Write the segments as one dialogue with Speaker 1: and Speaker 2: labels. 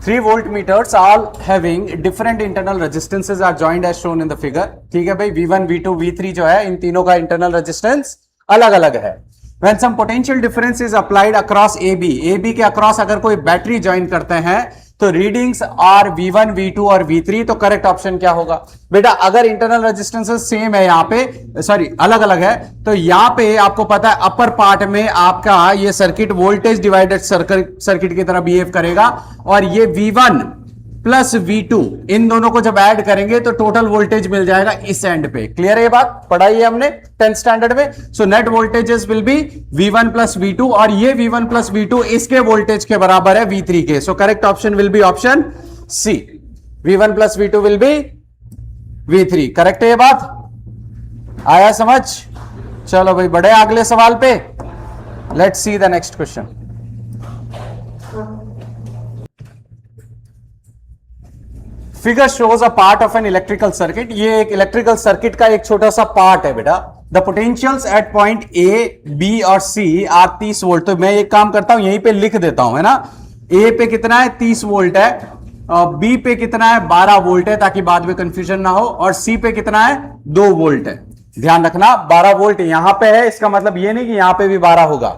Speaker 1: 3 voltmeters all having different internal resistances are joined as shown in the figure. ठीक है भाई, V1, V2, V3 जो है इन तीनों का इंटरनल रेजिस्टेंस अलग अलग है. When some potential difference is applied across AB के अक्रॉस अगर कोई बैटरी ज्वाइन करते हैं तो रीडिंग्स आर V1, V2 और V3. तो करेक्ट ऑप्शन क्या होगा बेटा? अगर इंटरनल रेजिस्टेंसेस सेम है यहाँ पे, सॉरी अलग अलग है, तो यहाँ पे आपको पता है अपर पार्ट में आपका ये सर्किट वोल्टेज डिवाइडेड सर्किट की तरह बिहेव करेगा, और ये V1 प्लस V2 इन दोनों को जब ऐड करेंगे तो टोटल वोल्टेज मिल जाएगा इस एंड पे. क्लियर है ये बात? पढ़ाई है हमने 10th स्टैंडर्ड में. So net voltages will be V1 plus V2, और ये V1 प्लस V2 इसके वोल्टेज के बराबर है V3 के. So correct option will be option C. V1 plus V2 will be V3. Correct है ये बात? आया समझ? चलो भाई बढ़े अगले सवाल पे. Let's see the next question. Figure shows a part of an electrical circuit. ये एक इलेक्ट्रिकल सर्किट का एक छोटा सा पार्ट है बेटा. The potentials at point A, B और सी आर 30 वोल्ट. तो मैं एक काम करता हूं यहीं पे लिख देता हूं, है ना. ए पे कितना है? 30 वोल्ट है. बी पे कितना है? 12 वोल्ट है, ताकि बाद में कंफ्यूजन ना हो. और सी पे कितना है? 2 वोल्ट है. ध्यान रखना 12 वोल्ट यहां पे है, इसका मतलब ये नहीं कि यहां पे भी 12 होगा,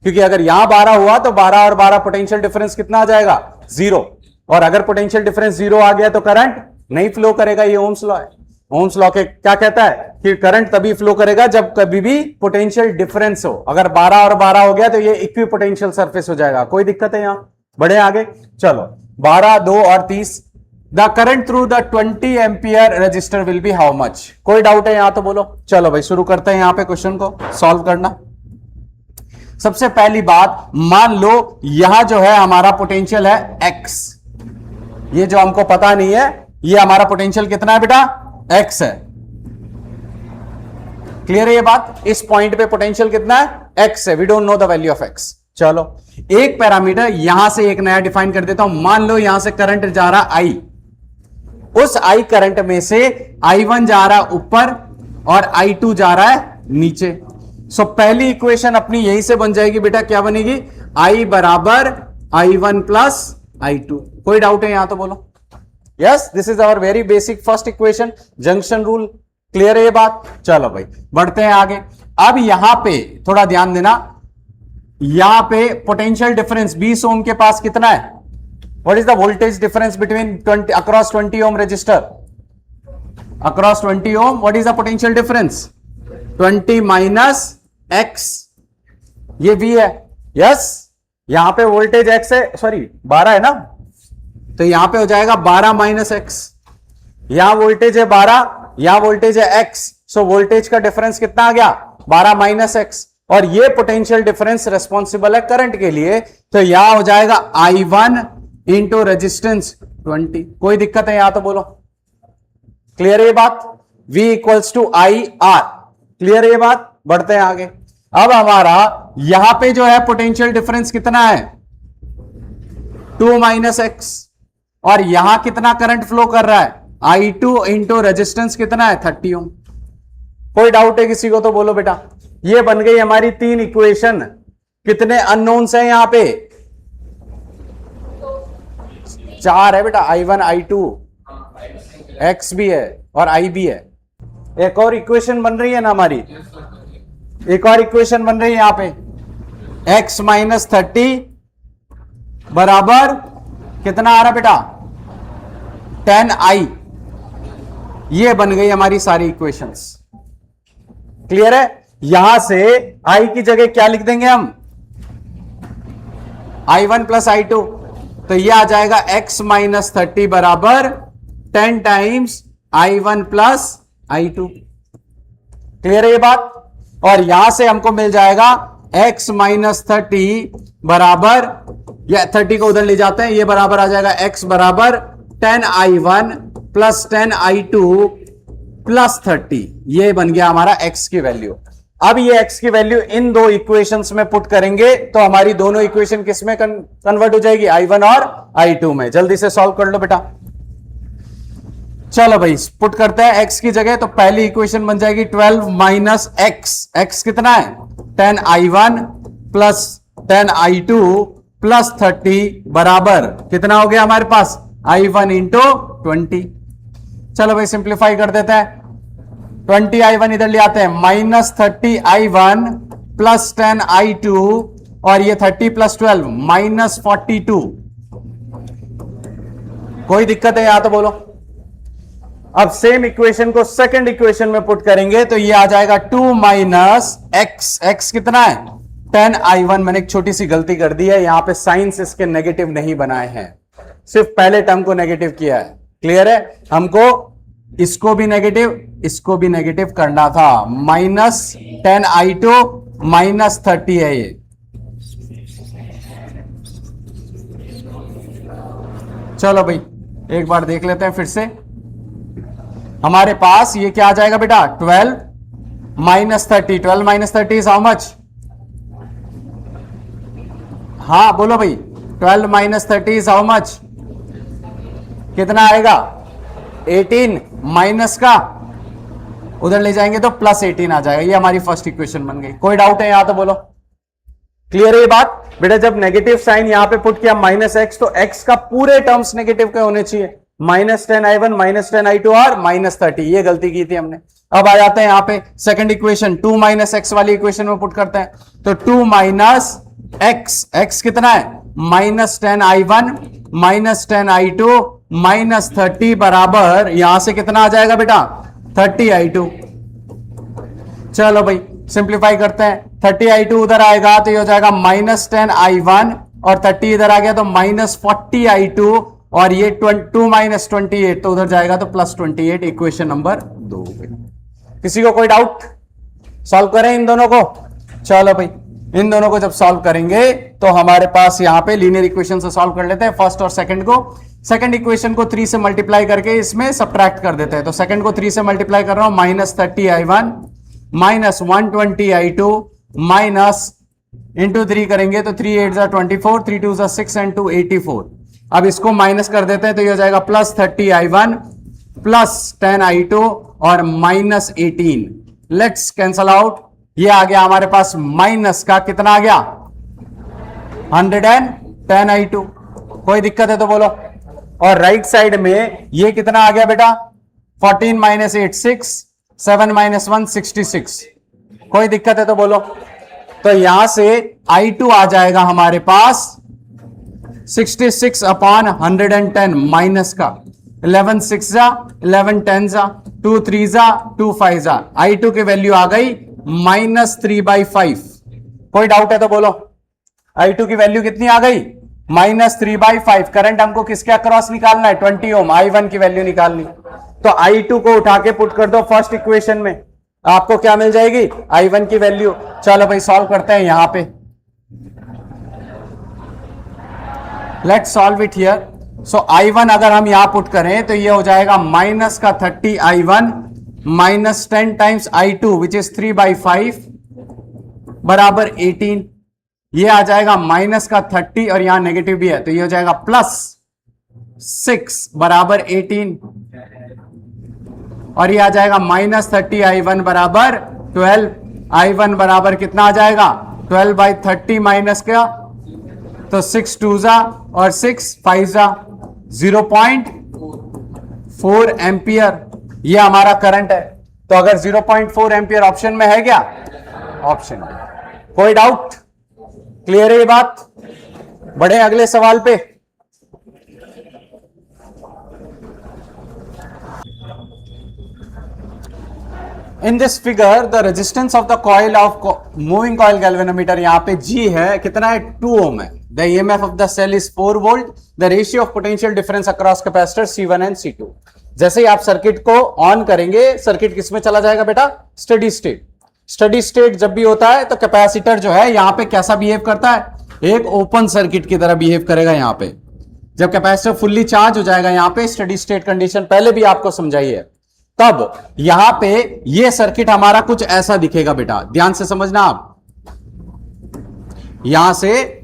Speaker 1: क्योंकि अगर यहां 12 हुआ तो 12 और 12 पोटेंशियल डिफरेंस कितना आ जाएगा? 0. और अगर पोटेंशियल डिफरेंस 0 आ गया तो करंट नहीं फ्लो करेगा. ये ओम्स लॉ है. ओम्स लॉ के क्या कहता है कि करंट तभी फ्लो करेगा जब कभी भी पोटेंशियल डिफरेंस हो. अगर 12 और 12 हो गया तो ये इक्वी पोटेंशियल सरफेस हो जाएगा. कोई दिक्कत है यहां? बढ़े आगे. चलो 12, 2 और 30. The current through the 20 ampere register will be how much? कोई डाउट है यहां तो बोलो. चलो भाई शुरू करते हैं यहां पे क्वेश्चन को सॉल्व करना. सबसे पहली बात, मान लो यहां जो है हमारा पोटेंशियल है x. ये जो हमको पता नहीं है, ये हमारा पोटेंशियल कितना है बेटा? x है. क्लियर है ये बात? इस पॉइंट पे पोटेंशियल कितना है? x है. We don't know the value of x. चलो एक पैरामीटर यहां से एक नया डिफाइन कर देता हूं. मान लो यहां से करंट जा रहा I. उस I करंट में से I1 जा रहा ऊपर और I2 जा रहा है नीचे. सो पहली इक्वेशन अपनी यहीं से बन जाएगी बेटा. क्या बनेगी? I बराबर I1 प्लस I2. कोई डाउट है यहां तो बोलो. Yes, this is our very basic first equation, junction rule. Clear है ये बात? चलो भाई बढ़ते हैं आगे. अब यहां पे थोड़ा ध्यान देना. यहां पे पोटेंशियल डिफरेंस 20 ओम के पास कितना है? What is the voltage difference between 20 across 20 ohm resistor? Across 20 ohm what is the potential difference? 20 minus x. ये V है. यस, यहां पे वोल्टेज x है, सॉरी 12 है ना, तो यहां पे हो जाएगा 12 माइनस एक्स. यहां वोल्टेज है 12, यहां वोल्टेज है x. सो वोल्टेज का डिफरेंस कितना आ गया? 12 माइनस एक्स. और ये पोटेंशियल डिफरेंस रेस्पॉन्सिबल है करंट के लिए, तो यहां हो जाएगा I1 इंटू रेजिस्टेंस 20. कोई दिक्कत है यहां तो बोलो. क्लियर है ये बात? V equals to IR. Clear है ये बात? बढ़ते हैं आगे. अब हमारा यहां पे जो है पोटेंशियल डिफरेंस कितना है? 2 माइनस एक्स. और यहां कितना करंट फ्लो कर रहा है? I2 इंटू रेजिस्टेंस कितना है? 30 ओम. कोई डाउट है किसी को तो बोलो बेटा. ये बन गई हमारी 3 इक्वेशन. कितने अननोन्स हैं यहां पे? 4 है बेटा. I1, I2, X भी है और I भी है. एक और इक्वेशन बन रही है ना हमारी. एक और इक्वेशन बन रही है यहां पे. x माइनस 30 बराबर कितना आ रहा बेटा? 10I. ये बन गई हमारी सारी इक्वेशंस. क्लियर है? यहां से I की जगह क्या लिख देंगे हम? I1 plus I2. तो ये आ जाएगा x माइनस 30 बराबर 10 times I1 plus I2. Clear है ये बात? और यहां से हमको मिल जाएगा x माइनस 30 बराबर, या 30 को उधर ले जाते हैं, ये बराबर आ जाएगा x बराबर 10I1 प्लस 10I2 प्लस 30. ये बन गया हमारा x की वैल्यू. अब ये x की वैल्यू इन दो इक्वेशंस में पुट करेंगे तो हमारी दोनों इक्वेशन किस में कन्वर्ट हो जाएगी? I1 और I2 में. जल्दी से सॉल्व कर लो बेटा. चलो भाई पुट करते हैं x की जगह. तो पहली इक्वेशन बन जाएगी 12 माइनस x. x कितना है? 10I1 प्लस 10I2 प्लस 30 बराबर कितना हो गया हमारे पास I1 इंटू 20। चलो भाई सिंप्लीफाई कर देते हैं। 20I1 इधर ले आते हैं, -30I1 प्लस 10I2 और ये 30 प्लस 12 -42। कोई दिक्कत है यहां तो बोलो। अब सेम इक्वेशन को सेकंड इक्वेशन में पुट करेंगे तो ये आ जाएगा 2 माइनस एक्स, एक्स कितना है 10I1। मैंने एक छोटी सी गलती कर दी है, यहां पे साइंस इसके नेगेटिव नहीं बनाए हैं, सिर्फ पहले टर्म को नेगेटिव किया है। क्लियर है? हमको इसको भी नेगेटिव करना था। -10I2 -30 है ये। चलो भाई एक बार देख लेते हैं फिर से। हमारे पास ये क्या आ जाएगा बेटा 12 -30। 12 - 30 इज हाउ मच? हाँ बोलो भाई 12 - 30 इज हाउ मच? कितना आएगा 18 माइनस का उधर ले जाएंगे तो +18 आ जाएगा। ये हमारी फर्स्ट इक्वेशन बन गई। कोई डाउट है यहां तो बोलो। क्लियर है ये बात? बेटा जब नेगेटिव साइन यहां पे पुट किया -x तो x का पूरे टर्म्स नेगेटिव के होने चाहिए। -10I1 -10I2 और -30, ये गलती की थी हमने। अब आ जाते हैं यहां पे सेकंड इक्वेशन 2 - x वाली इक्वेशन में पुट करते हैं तो 2 - x, x कितना है -10I1 -10I2 -30 बराबर यहां से कितना आ जाएगा बेटा 30I2। चलो भाई सिंप्लीफाई करते हैं। 30I2 उधर आएगा तो ये हो जाएगा -10I1 और 30 इधर आ गया तो -40I2 और ये 2 - 28 तो उधर जाएगा तो +28। Equation number 2। किसी को कोई डाउट? सॉल्व करें इन दोनों को। चलो भाई इन दोनों को जब सॉल्व करेंगे तो हमारे पास यहां पे लीनियर इक्वेशन से सॉल्व कर लेते हैं फर्स्ट और सेकंड को। सेकंड इक्वेशन को 3 से मल्टीप्लाई करके इसमें सब्ट्रैक्ट कर देते हैं। तो सेकंड को 3 से मल्टीप्लाई कर रहा हूं -30I1 -120I2 माइनस इंटू 3 करेंगे तो 3 8 जा 24, 3 2 जा 6 एंड 2 84। अब इसको माइनस कर देते हैं तो ये हो जाएगा +30I1 +10I2 और -18। Let's cancel out. ये आ गया हमारे पास माइनस का कितना आ गया 110I2। कोई दिक्कत है तो बोलो। और राइट साइड में ये कितना आ गया बेटा 14 - 8 6, 7 - 1 66। कोई दिक्कत है तो बोलो। तो यहां से I2 आ जाएगा हमारे पास 66/110 माइनस का 11 6 जा 11 10 जा 2 3 जा 2 5 जा। I2 की वैल्यू आ गई -3/5। कोई डाउट है तो बोलो। I2 की वैल्यू कितनी आ गई -3/5। करंट हमको किसके अक्रॉस निकालना है 20 ओम। I1 की वैल्यू निकालनी तो I2 को उठा के पुट कर दो फर्स्ट इक्वेशन में, आपको क्या मिल जाएगी I1 की वैल्यू। चलो भाई सॉल्व करते हैं यहां पे। Let's solve it here. So I1 अगर हम यहां पुट करें तो ये हो जाएगा माइनस का 30I1 -10 times I2 which is 3/5 बराबर 18। ये आ जाएगा माइनस का 30 और यहां नेगेटिव भी है तो ये हो जाएगा +6 बराबर 18 और ये आ जाएगा -30I1 बराबर 12। I1 बराबर कितना आ जाएगा 12/30 माइनस का तो 6 2 जा और 6 5 जा 0.4 एम्पियर। ये हमारा करंट है। तो अगर 0.4 एम्पियर ऑप्शन में है क्या ऑप्शन में। कोई डाउट? क्लियर है ये बात? बढ़े अगले सवाल पे। In this figure the resistance of the coil of moving coil galvanometer, यहां पे G है कितना है 2 ओम है। The EMF of the cell is 4 volt. The ratio of potential difference across capacitor C1 and C2। जैसे ही आप circuit को on करेंगे सर्किट किस में चला जाएगा बेटा स्टडी स्टेट। स्टडी स्टेट जब भी होता है तो कैपेसिटर जो है यहां पे कैसा बिहेव करता है एक ओपन सर्किट की तरह बिहेव करेगा। यहां पे जब कैपेसिटर फुल्ली चार्ज हो जाएगा यहां पे स्टडी स्टेट कंडीशन पहले भी आपको समझाई है, तब यहां पे ये सर्किट हमारा कुछ ऐसा दिखेगा बेटा, ध्यान से समझना आप। यहां से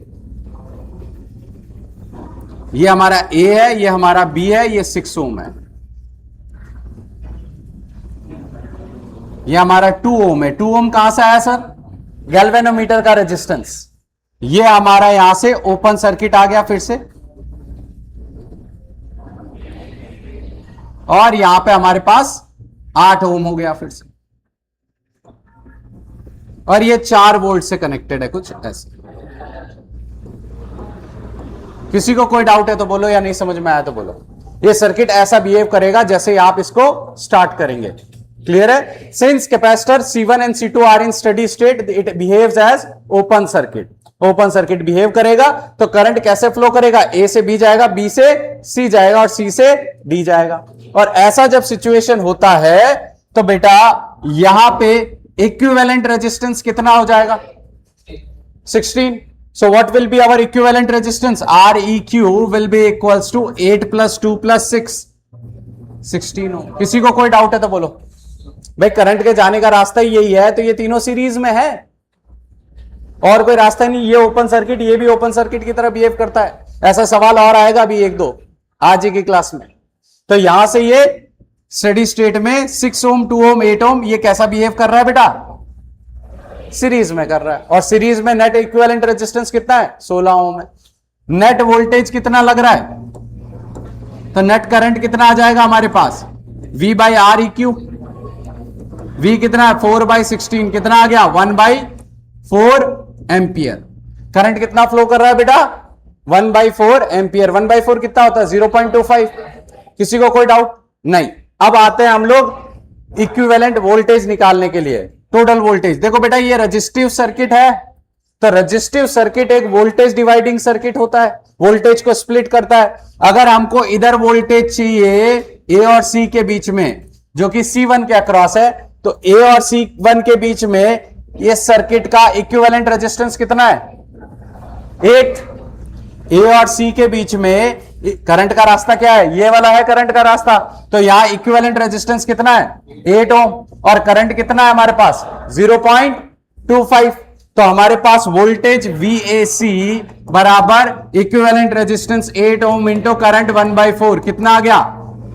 Speaker 1: ये हमारा A है, ये हमारा B है, ये 6 ओम है, ये हमारा 2 ओम है। 2 ओम कहां से आया सर गैल्वेनोमीटर का रेजिस्टेंस। ये हमारा यहां से ओपन सर्किट आ गया फिर से, और यहां पे हमारे पास 8 ओम हो गया फिर से, और ये 4 वोल्ट से कनेक्टेड है कुछ ऐसे। किसी को कोई डाउट है तो बोलो, या नहीं समझ में आया तो बोलो। ये सर्किट ऐसा बिहेव करेगा जैसे आप इसको स्टार्ट करेंगे। क्लियर है? Since capacitor C1 and C2 are in study state, it behaves as open circuit. Open circuit behave करेगा तो करंट कैसे फ्लो करेगा? A से B जाएगा, B से C जाएगा और C से D जाएगा। और ऐसा जब सिचुएशन होता है तो बेटा यहां पे इक्विवेलेंट रेजिस्टेंस कितना हो जाएगा? 16। So what will be our equivalent resistance? Req will be equals to 8 plus 2 plus 6, 16 हो। किसी को कोई डाउट है तो बोलो। भाई करंट के जाने का रास्ता ही यही है, तो ये तीनों सीरीज में है और कोई रास्ता नहीं। ये ओपन सर्किट, ये भी ओपन सर्किट की तरह बिहेव करता है। ऐसा सवाल और आएगा अभी 1-2 आज की क्लास में। तो यहां से ये स्टेडी स्टेट में 6 ओम, 2 ओम, 8 ओम ये कैसा बिहेव कर रहा है बेटा? सीरीज में कर रहा है। और सीरीज में नेट इक्विवेलेंट रेजिस्टेंस कितना है? 16 ओम है। नेट वोल्टेज कितना लग रहा है? तो नेट करंट कितना आ जाएगा हमारे पास? V by R eq. V कितना है? 4/16 कितना आ गया? 1/4 एम्पियर। करंट कितना फ्लो कर रहा है बेटा? 1/4 एम्पियर। 1/4 कितना होता है? 0.25। किसी को कोई डाउट नहीं? अब आते हैं हम लोग इक्विवेलेंट वोल्टेज निकालने के लिए। टोटल वोल्टेज देखो बेटा, ये रजिस्टिव सर्किट है, तो रजिस्टिव सर्किट एक वोल्टेज डिवाइडिंग सर्किट होता है, वोल्टेज को स्प्लिट करता है। अगर हमको इधर वोल्टेज चाहिए ए और सी के बीच में, जो कि C1 के अक्रॉस है, तो ए और C1 के बीच में ये सर्किट का इक्विवेलेंट रेजिस्टेंस कितना है? 8। ए और सी के बीच में करंट का रास्ता क्या है? ये वाला है करंट का रास्ता। तो यहां इक्विवेलेंट रेजिस्टेंस कितना है? 8 ओम। और करंट कितना है हमारे पास? 0.25। तो हमारे पास वोल्टेज VAC बराबर equivalent resistance 8 ohm into current 1/4 कितना आ गया?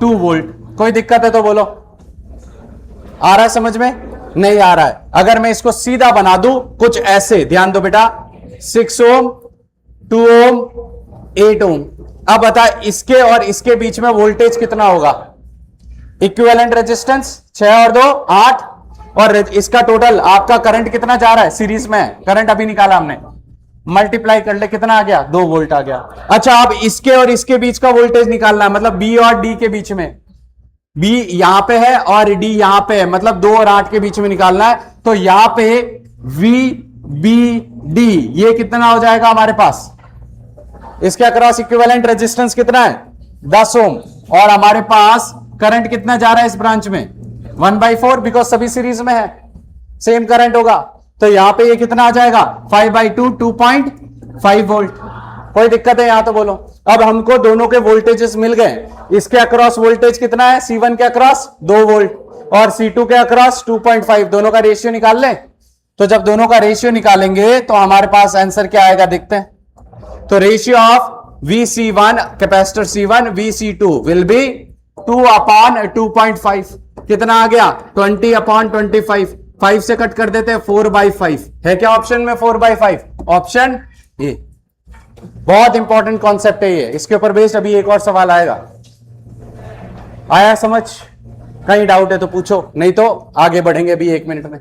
Speaker 1: 2 वोल्ट। कोई दिक्कत है तो बोलो। आ रहा है समझ में? नहीं आ रहा है? अगर मैं इसको सीधा बना दूं कुछ ऐसे, ध्यान दो बेटा, 6 ओम, 2 ओम, 8 ओम। अब बता इसके और इसके बीच में वोल्टेज कितना होगा? इक्विवेलेंट रेजिस्टेंस 6 और 2 8, और इसका टोटल आपका करंट कितना जा रहा है? सीरीज में करंट अभी निकाला हमने, मल्टीप्लाई कर ले कितना आ गया? 2 वोल्ट आ गया। अच्छा अब इसके और इसके बीच का वोल्टेज निकालना है, मतलब B और D के बीच में। B यहां पे है और D यहां पे है, मतलब 2 और 8 के बीच में निकालना है। तो यहां पे VBD ये कितना हो जाएगा हमारे पास? इसके अक्रॉस इक्विवेलेंट रेजिस्टेंस कितना है? 10 ओम। और हमारे पास करंट कितना जा रहा है इस ब्रांच में? 1/4, बिकॉज सभी सीरीज में है, सेम करंट होगा। तो यहां पे ये कितना आ जाएगा? 5/2 2.5 वोल्ट। कोई दिक्कत है यहां तो बोलो। अब हमको दोनों के वोल्टेजेस मिल गए। इसके अक्रॉस वोल्टेज कितना है? C1 के अक्रॉस 2 वोल्ट और C2 के अक्रॉस 2.5। दोनों का रेशियो निकाल लें। तो जब दोनों का रेशियो निकालेंगे तो हमारे पास आंसर क्या आएगा देखते हैं। तो ratio of VC1 capacitor C1 VC2 will be 2/2.5। कितना आ गया? 20/25। 5 से कट कर देते हैं 4/5 है क्या ऑप्शन में? 4/5 ऑप्शन ए। बहुत इंपॉर्टेंट कॉन्सेप्ट है ये, इसके ऊपर बेस्ड अभी एक और सवाल आएगा। आया समझ? कहीं डाउट है तो पूछो, नहीं तो आगे बढ़ेंगे अभी 1 मिनट में।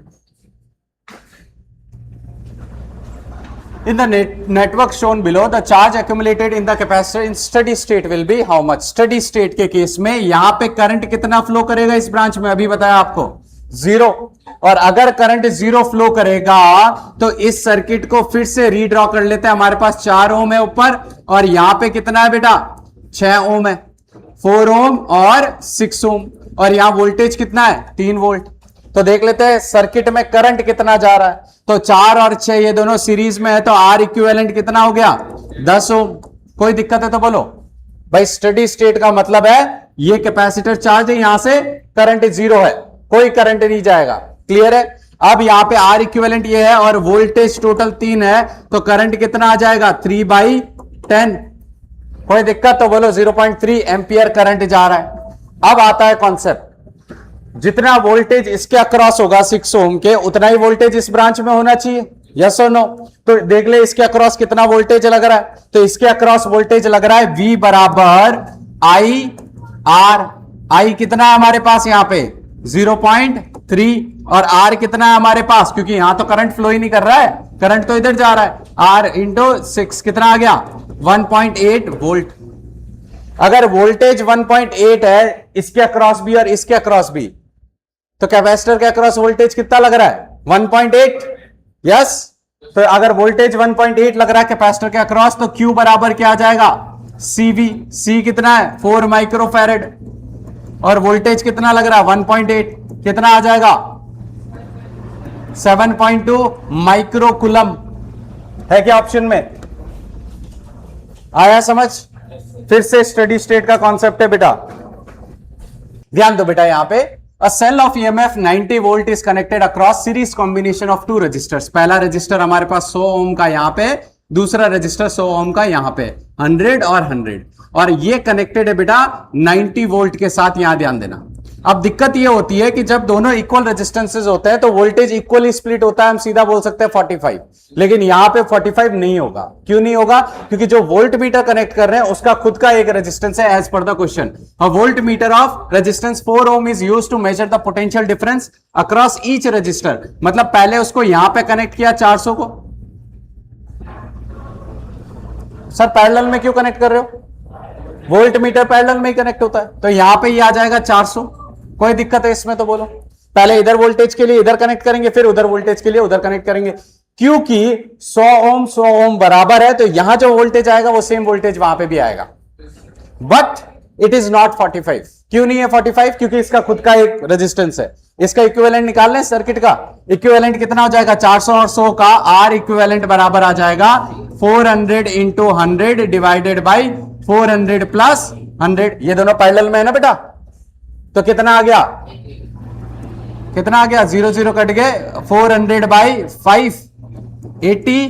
Speaker 1: In the network shown below, the charge accumulated in the capacitor in steady state will be how much? Steady state के केस में यहां पे करंट कितना फ्लो करेगा इस ब्रांच में? अभी बताया आपको 0। और अगर करंट 0 फ्लो करेगा तो इस सर्किट को फिर से रीड्रॉ कर लेते हैं। हमारे पास 4 ओम है ऊपर, और यहां पे कितना है बेटा? 6 ओम है, 4 ओम और 6 ओम। और यहां वोल्टेज कितना है? 3 वोल्ट। तो देख लेते हैं सर्किट में करंट कितना जा रहा है। तो 4 और 6 ये दोनों सीरीज में है, तो R इक्विवेलेंट कितना हो गया? 10 ओम। कोई दिक्कत है तो बोलो। भाई स्टेडी स्टेट का मतलब है ये कैपेसिटर चार्ज है, यहां से करंट 0 है, कोई करंट नहीं जाएगा। क्लियर है? अब यहां पे R इक्विवेलेंट ये है और वोल्टेज टोटल 3 है, तो करंट कितना आ जाएगा? 3/10। कोई दिक्कत तो बोलो। 0.3 एम्पियर करंट जा रहा है। अब आता है कॉन्सेप्ट, जितना वोल्टेज इसके अक्रॉस होगा 6 ओम के, उतना ही वोल्टेज इस ब्रांच में होना चाहिए। यस और नो? तो देख ले इसके अक्रॉस कितना वोल्टेज लग रहा है, तो इसके अक्रॉस वोल्टेज लग रहा है V बराबर आई आर। आई कितना है हमारे पास यहां पे 0.3 और R कितना है हमारे पास, क्योंकि यहां तो करंट फ्लो ही नहीं कर रहा है, करंट तो इधर जा रहा है। R इंटू 6 कितना आ गया 1.8 वोल्ट। अगर वोल्टेज 1.8 है इसके अक्रॉस भी और इसके अक्रॉस भी, तो कैपेसिटर के अक्रॉस वोल्टेज कितना लग रहा है 1.8। यस, तो अगर वोल्टेज 1.8 लग रहा है कैपेसिटर के अक्रॉस, तो Q बराबर क्या आ जाएगा CV। C कितना है 4 माइक्रोफैरेड और वोल्टेज कितना लग रहा है 1.8, कितना आ जाएगा 7.2 माइक्रोकुलम। है क्या ऑप्शन में? आया समझ? फिर से स्टेडी स्टेट का कॉन्सेप्ट है बेटा, ध्यान दो बेटा। यहां पे a cell of EMF 90 volt is connected across series combination of two resistors. पहला रजिस्टर हमारे पास 100 ओम का यहां पे, दूसरा रजिस्टर 100 ओम का यहां पे, 100 और 100, और ये कनेक्टेड है बेटा 90 वोल्ट के साथ। यहां ध्यान देना। अब दिक्कत ये होती है कि जब दोनों इक्वल रेजिस्टेंसेज होते हैं तो वोल्टेज इक्वली स्प्लिट होता है, हम सीधा बोल सकते हैं 45, लेकिन यहां पे 45 नहीं होगा। क्यों नहीं होगा? क्योंकि जो वोल्ट मीटर कनेक्ट कर रहे हैं उसका खुद का एक रेजिस्टेंस है as per the question. A volt meter of resistance 4 ohm is used to measure the potential difference across each resistor. मतलब पहले उसको यहां पे कनेक्ट किया 400 को। सर पैरेलल में क्यों कनेक्ट कर रहे हो? वोल्ट मीटर पैरेलल में ही कनेक्ट होता है, तो यहां पे ये आ जाएगा 400। कोई दिक्कत है इसमें तो बोलो? पहले इधर वोल्टेज के लिए इधर कनेक्ट करेंगे, फिर उधर वोल्टेज के लिए उधर कनेक्ट करेंगे, क्योंकि 100 ओम बराबर है, तो यहां जो वोल्टेज आएगा वो सेम वोल्टेज वहां पे भी आएगा। But it is not 45। क्यों नहीं है 45? क्योंकि इसका खुद का एक रेजिस्टेंस है। इसका इक्विवेलेंट निकाल लें सर्किट का। इक्विवेलेंट कितना हो जाएगा 400 और 100 का आर इक्विवेलेंट बराबर आ जाएगा 400 इंटू 100 डिवाइडेड बाई 400 प्लस 100। ये दोनों पैरेलल में है ना बेटा, तो कितना आ गया, कितना आ गया 0 0 कट गए, 400 बाई 5 80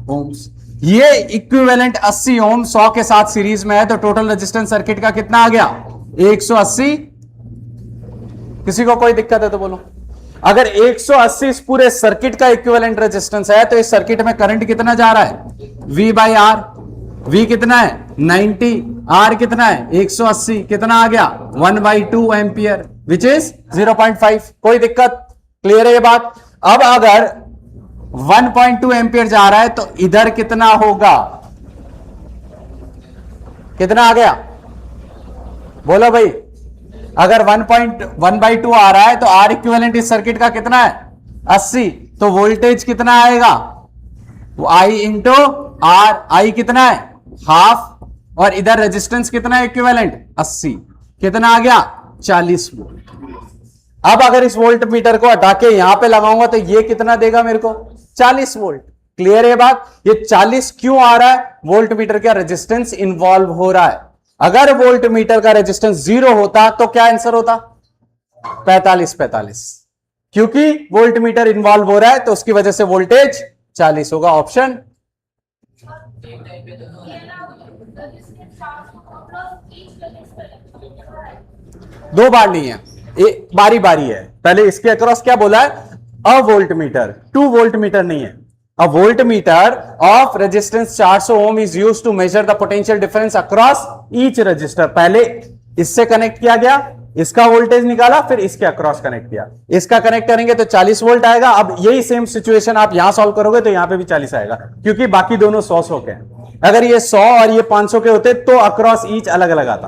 Speaker 1: ओम्स। ये इक्विवेलेंट 80 ओम 100 के साथ सीरीज में है, तो टोटल रेजिस्टेंस सर्किट का कितना आ गया 180। किसी को कोई दिक्कत है तो बोलो? अगर 180 इस पूरे सर्किट का इक्विवेलेंट रेजिस्टेंस है, तो इस सर्किट में करंट कितना जा रहा है V बाई आर। V कितना है 90, R कितना है 180, कितना आ गया 1/2 एम्पियर विच इज 0.5। कोई दिक्कत? क्लियर है ये बात? अब अगर 1.2 एम्पियर जा रहा है तो इधर कितना होगा, कितना आ गया बोलो भाई? अगर 1.1/2 आ रहा है तो R इक्विवेलेंट इस सर्किट का कितना है 80, तो वोल्टेज कितना आएगा I इंटू R। I कितना है हाफ, और इधर रेजिस्टेंस कितना है इक्विवेलेंट 80, कितना आ गया 40 वोल्ट। अब अगर इस वोल्ट मीटर को हटा के यहां पे लगाऊंगा तो ये कितना देगा मेरे को 40 वोल्ट। क्लियर है बात? ये 40 क्यों आ रहा है? वोल्ट मीटर का रेजिस्टेंस इन्वॉल्व हो रहा है। अगर वोल्ट मीटर का रेजिस्टेंस 0 होता तो क्या आंसर होता 45, क्योंकि वोल्ट मीटर इन्वॉल्व हो रहा है तो उसकी वजह से वोल्टेज 40 होगा। ऑप्शन दो बार नहीं है, एक बारी बारी है। पहले इसके अक्रॉस क्या बोला है a volt meter, 2 volt meter नहीं है। A volt meter of resistance 400 ohm is used to measure the potential difference across each resistor. पहले इससे कनेक्ट किया गया, इसका वोल्टेज निकाला, फिर इसके अक्रॉस कनेक्ट किया। इसका कनेक्ट करेंगे तो 40 वोल्ट आएगा। अब यही सेम सिचुएशन आप यहां सॉल्व करोगे तो यहां पे भी 40 आएगा, क्योंकि बाकी दोनों 100 के हैं। अगर ये 100 और ये 500 के होते तो अक्रॉस ईच अलग अलग आता।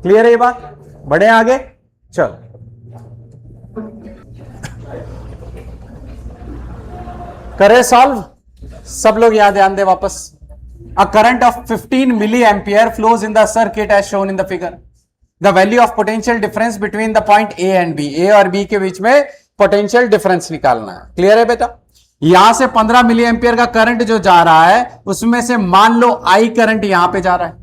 Speaker 1: क्लियर है ये बात? बढ़े आगे, चलो करें सॉल्व। सब लोग यहां ध्यान दे वापस। A current of 15 milli ampere flows in the circuit as shown in the figure. The value of potential difference between the point A and B. A और बी के बीच में पोटेंशियल डिफरेंस निकालना है। क्लियर है बेटा? यहां से 15 मिली एम्पियर का करंट जो जा रहा है उसमें से मान लो आई करंट यहां पे जा रहा है।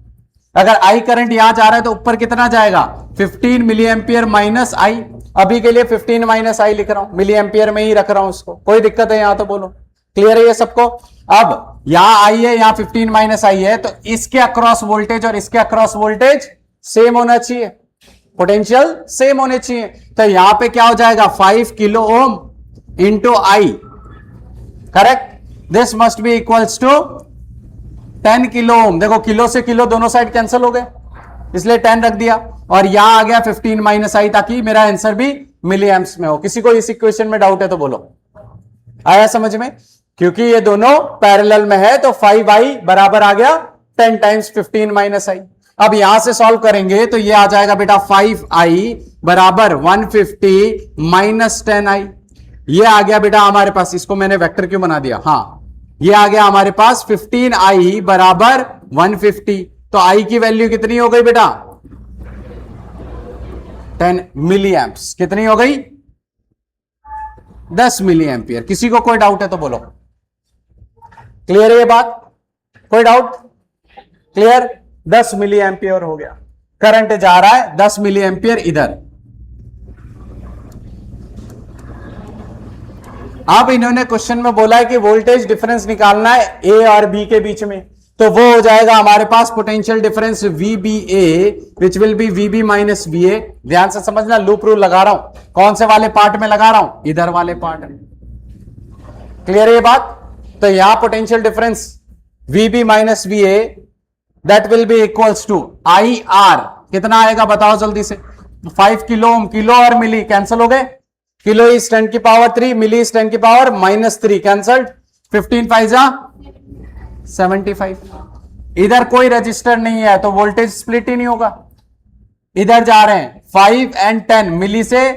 Speaker 1: अगर आई करंट यहां जा रहा है तो ऊपर कितना जाएगा 15 मिली एम्पियर माइनस आई। अभी के लिए 15 माइनस आई लिख रहा हूं, मिली एम्पियर में ही रख रहा हूं उसको। कोई दिक्कत है यहां तो बोलो? क्लियर है ये सबको? अब यहां आई है, यहां 15 माइनस आई है, तो इसके अक्रॉस वोल्टेज और इसके अक्रॉस वोल्टेज सेम होना चाहिए, पोटेंशियल सेम होने चाहिए। तो यहां पे क्या हो जाएगा 5 kilo ohm into I correct. This must be equals to 10 kilo ohm. देखो किलो से किलो दोनों साइड कैंसिल हो गए, इसलिए 10 रख दिया और यहां आ गया 15 माइनस आई, ताकि मेरा आंसर भी मिली एम्प्स में हो। किसी को इस इक्वेशन में डाउट है तो बोलो। आया समझ में? क्योंकि ये दोनों पैरेलल में है तो 5i बराबर आ गया 10 टाइम्स 15 माइनस आई। अब यहां से सॉल्व करेंगे तो ये आ जाएगा बेटा 5i बराबर 150 माइनस 10i। ये आ गया बेटा हमारे पास, इसको मैंने वेक्टर क्यों बना दिया, हाँ ये आ गया हमारे पास 15i बराबर 150। तो i की वैल्यू कितनी हो गई बेटा 10 मिली एम्प्स। कितनी हो गई 10 मिली एम्पियर। किसी को कोई डाउट है तो बोलो। क्लियर है ये बात? कोई डाउट? क्लियर? 10 मिली एम्पियर हो गया, करंट जा रहा है 10 मिली एम्पियर इधर। अब इन्होंने क्वेश्चन में बोला है कि वोल्टेज डिफरेंस निकालना है ए और बी के बीच में, तो वो हो जाएगा हमारे पास potential difference VBA which will be VB minus VA। ध्यान से समझना, लूप रूल लगा रहा हूं। कौन से वाले पार्ट में लगा रहा हूं? इधर वाले पार्ट में। क्लियर है ये बात? तो यहां potential difference VB minus VA that will be equals to IR। कितना आएगा बताओ जल्दी से? 5 किलो ओम। किलो और मिली कैंसिल हो गए, किलो इज 10 की पावर 3, मिली इज 10 की पावर -3, कैंसल्ड। 15 5 जा 75। इधर कोई रजिस्टर नहीं है तो वोल्टेज स्प्लिट ही नहीं होगा। इधर जा रहे हैं 5 एंड 10, मिली से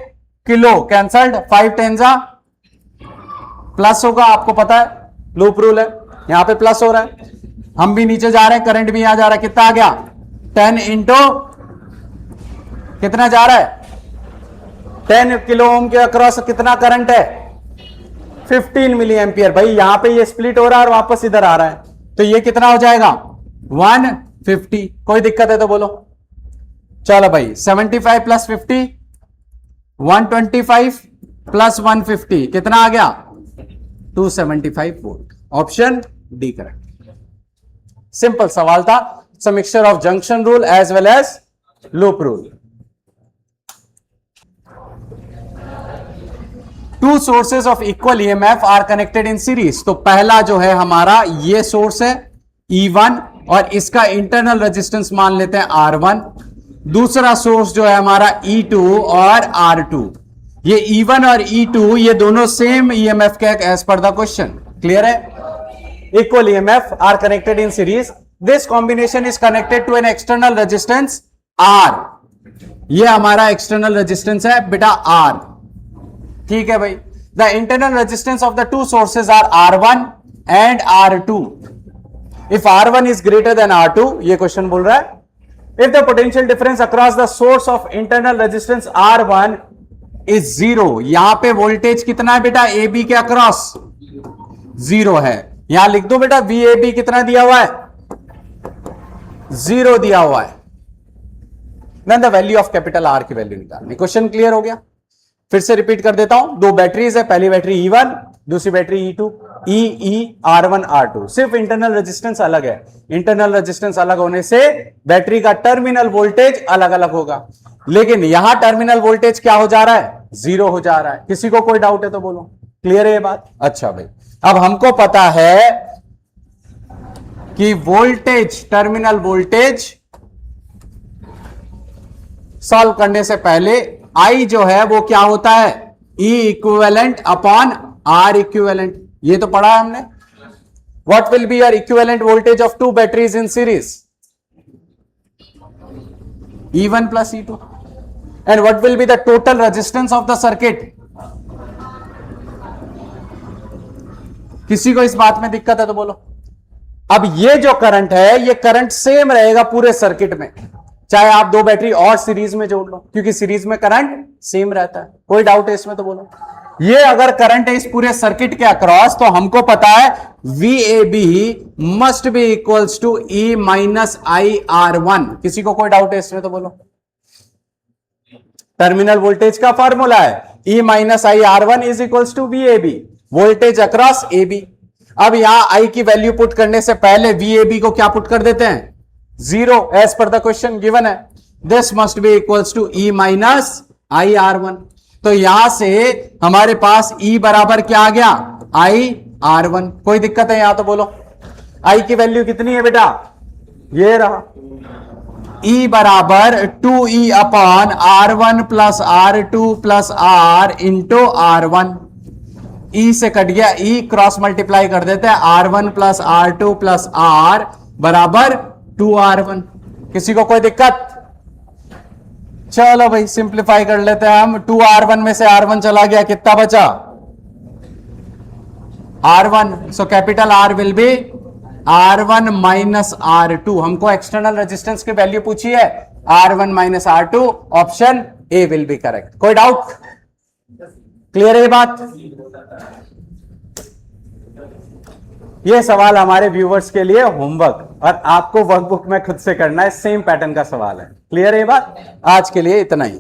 Speaker 1: किलो कैंसल्ड, 5 10 जा प्लस होगा, आपको पता है लूप रूल है, यहां पे प्लस हो रहा है। हम भी नीचे जा रहे हैं, करंट भी यहां जा रहा है, कितना आ गया 10 इंटू कितना जा रहा है 10 किलो ओम के अक्रॉस कितना करंट है 15 मिली एम्पियर। भाई यहां पे ये स्प्लिट हो रहा है और वापस इधर आ रहा है, तो ये कितना हो जाएगा 150। कोई दिक्कत है तो बोलो। चलो भाई 75 प्लस 50 125 प्लस 150 कितना आ गया 275 volt. Option D correct. Simple सवाल था। It's a mixture of junction rule as well as loop rule. Two sources of equal EMF are connected in series. तो पहला जो है हमारा ये सोर्स है E1 और इसका इंटरनल रेजिस्टेंस मान लेते हैं R1। दूसरा सोर्स जो है हमारा E2 और R2। ये E1 और E2 ये दोनों सेम ईएमएफ के as per the question. Clear है? Equal EMF are connected in series. This combination is connected to an external resistance R। ये हमारा एक्सटर्नल रेजिस्टेंस है बेटा R। ठीक है भाई। The internal resistance of the two sources are R1 and R2। If R1 is greater than R2, ये question बोल रहा है। If the potential difference across the source of internal resistance R1 is 0, यहां पे voltage कितना है बेटा AB के अक्रॉस 0 है। यहां लिख दो बेटा VAB कितना दिया हुआ है 0 दिया हुआ है। Then the value of capital R की वैल्यू निकालनी। क्वेश्चन क्लियर हो गया? फिर से रिपीट कर देता हूं। दो बैटरीज है, पहली बैटरी E1, दूसरी battery E2। E R1 R2, सिर्फ इंटरनल रेजिस्टेंस अलग है। इंटरनल रेजिस्टेंस अलग होने से बैटरी का टर्मिनल वोल्टेज अलग अलग होगा, लेकिन यहां टर्मिनल वोल्टेज क्या हो जा रहा है 0 हो जा रहा है। किसी को कोई डाउट है तो बोलो। क्लियर है ये बात? अच्छा भाई, अब हमको पता है कि वोल्टेज टर्मिनल वोल्टेज सॉल्व करने से पहले I जो है वो क्या होता है E equivalent upon R equivalent. ये तो पढ़ा है हमने। What will be your equivalent voltage of two batteries in series E1 plus E2 and what will be the total resistance of the circuit. किसी को इस बात में दिक्कत है तो बोलो। अब ये जो करंट है ये करंट सेम रहेगा पूरे सर्किट में, चाहे आप दो बैटरी और सीरीज में जोड़ लो, क्योंकि सीरीज में करंट सेम रहता है। कोई डाउट है इसमें तो बोलो। ये अगर करंट है इस पूरे सर्किट के अक्रॉस, तो हमको पता है VAB must be equals to E minus IR1। किसी को कोई डाउट है इसमें तो बोलो। टर्मिनल वोल्टेज का फॉर्मूला है E minus IR1 is equals to VAB, voltage across AB। अब यहां I की वैल्यू पुट करने से पहले VAB को क्या पुट कर देते हैं 0 as per the question given है। This must be equals to E minus IR1। तो यहां से हमारे पास E बराबर क्या आ गया R1। कोई दिक्कत है यहां तो बोलो। I की वैल्यू कितनी है बेटा, ये रहा, E बराबर 2E upon R1 plus R2 plus R into R1। E से कट गया, E क्रॉस मल्टीप्लाई कर देते हैं, R1 plus R2 plus R बराबर 2R1। किसी को कोई दिक्कत? चलो भाई सिंप्लीफाई कर लेते हैं हम। 2R1 में से R1 चला गया, कितना बचा, R1। So capital R will be R1 minus R2। हमको एक्सटर्नल रेजिस्टेंस की वैल्यू पूछी है, R1 minus R2, option A will be correct. कोई डाउट? क्लियर है ये बात? ये सवाल हमारे व्यूवर्स के लिए होमवर्क, और आपको वर्कबुक में खुद से करना है, सेम पैटर्न का सवाल है। क्लियर है ये बात? आज के लिए इतना ही।